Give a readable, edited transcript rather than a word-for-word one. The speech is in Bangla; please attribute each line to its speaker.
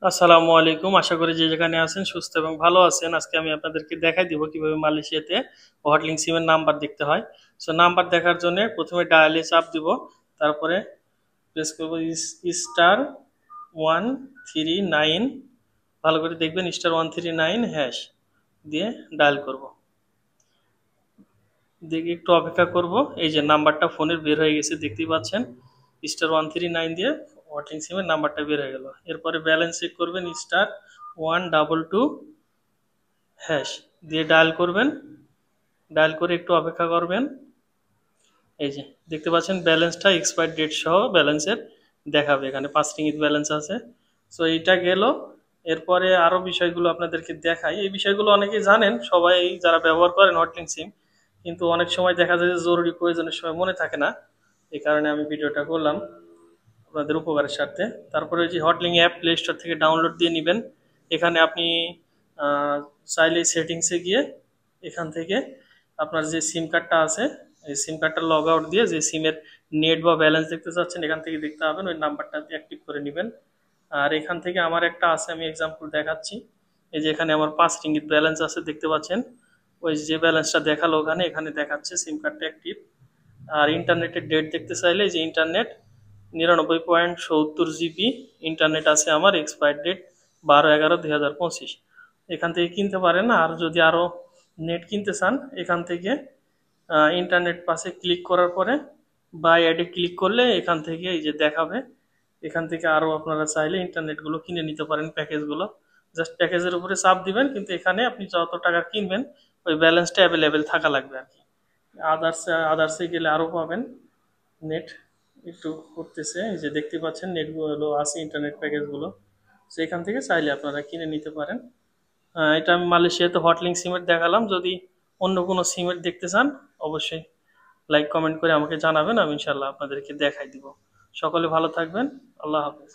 Speaker 1: আসসালামু আলাইকুম। আশা করি যে যেখানে আছেন সুস্থ এবং ভালো আছেন। আজকে আমি আপনাদেরকে দেখাই দিব কিভাবে মালয়েশিয়াতে হটলিংক সিমের নাম্বার দেখতে হয়। সো নাম্বার দেখার জন্য প্রথমে ডায়ালে চাপ দিব, তারপরে প্রেস করব স্টার 139, ভালো করে দেখবেন, স্টার 139 হ্যাশ দিয়ে ডায়াল করব। দেখে একটু অপেক্ষা করব। এই যে নাম্বারটা ফোনের বের হয়ে গেছে, দেখতেই পাচ্ছেন। স্টার 139 দিয়ে হটলিংক সিমের নাম্বারটা বের হয়ে গেল। এরপরে ব্যালেন্স চেক করবেন, স্টার 122 হ্যাশ দিয়ে ডায়াল করবেন। ডায়াল করে একটু অপেক্ষা করবেন। এই যে দেখতে পাচ্ছেন ব্যালেন্সটা এক্সপায়ার ডেট সহ ব্যালেন্সের দেখাবে, এখানে 5 রিঙ্গিত ব্যালেন্স আছে। সো এইটা গেল। এরপরে আরও বিষয়গুলো আপনাদেরকে দেখাই। এই বিষয়গুলো অনেকেই জানেন, সবাই যারা ব্যবহার করেন হটলিংক সিম, কিন্তু অনেক সময় দেখা যায় যে জরুরি প্রয়োজনের সময় মনে থাকে না। এই কারণে আমি ভিডিওটা করলাম আপনাদের উপকারের স্বার্থে। তারপরে যে হটলিংক অ্যাপ প্লে স্টোর থেকে ডাউনলোড দিয়ে নেবেন। এখানে আপনি চাইলে সেটিংসে গিয়ে এখান থেকে আপনার যে সিম কার্ডটা আছে, এই সিম কার্ডটা লগ আউট দিয়ে যে সিমের নেট বা ব্যালেন্স দেখতে চাচ্ছেন এখান থেকে দেখতে পাবেন, ওই নাম্বারটা দিয়ে অ্যাক্টিভ করে নেবেন। আর এখান থেকে আমার একটা আছে, আমি এক্সাম্পল দেখাচ্ছি। এই যে এখানে আমার 5 রিঙ্গিত ব্যালেন্স আছে, দেখতে পাচ্ছেন। ওই যে ব্যালেন্সটা দেখালো ওখানে, এখানে দেখাচ্ছে সিম কার্ডটা অ্যাক্টিভ। আর ইন্টারনেটের ডেট দেখতে চাইলে এই যে ইন্টারনেট 99.70 জিবি ইন্টারনেট আছে আমার, এক্সপায়ার ডেট 12/11/2025। এখান থেকে কিনতে পারেন। আর যদি আরও নেট কিনতে চান, এখান থেকে ইন্টারনেট পাসে ক্লিক করার পরে বাই অ্যাডে ক্লিক করলে এখান থেকে এই যে দেখাবে, এখান থেকে আরও আপনারা চাইলে ইন্টারনেটগুলো কিনে নিতে পারেন, প্যাকেজগুলো। জাস্ট প্যাকেজের উপরে চাপ দিবেন, কিন্তু এখানে আপনি যত টাকা কিনবেন ওই ব্যালেন্সটা অ্যাভেলেবেল থাকা লাগবে আর কি। আদার্স আদার্সে গেলে আরও পাবেন নেট। একটু করতেছে, এই যে দেখতে পাচ্ছেন নেটগুলো আছে, ইন্টারনেট প্যাকেজগুলো। তো এখান থেকে চাইলে আপনারা কিনে নিতে পারেন। এটা আমি মালয়েশিয়াতে হটলিংক সিমের দেখালাম। যদি অন্য কোনো সিমের দেখতে চান, অবশ্যই লাইক কমেন্ট করে আমাকে জানাবেন, আমি ইনশাল্লাহ আপনাদেরকে দেখাই দিব। সকলে ভালো থাকবেন। আল্লাহ হাফেজ।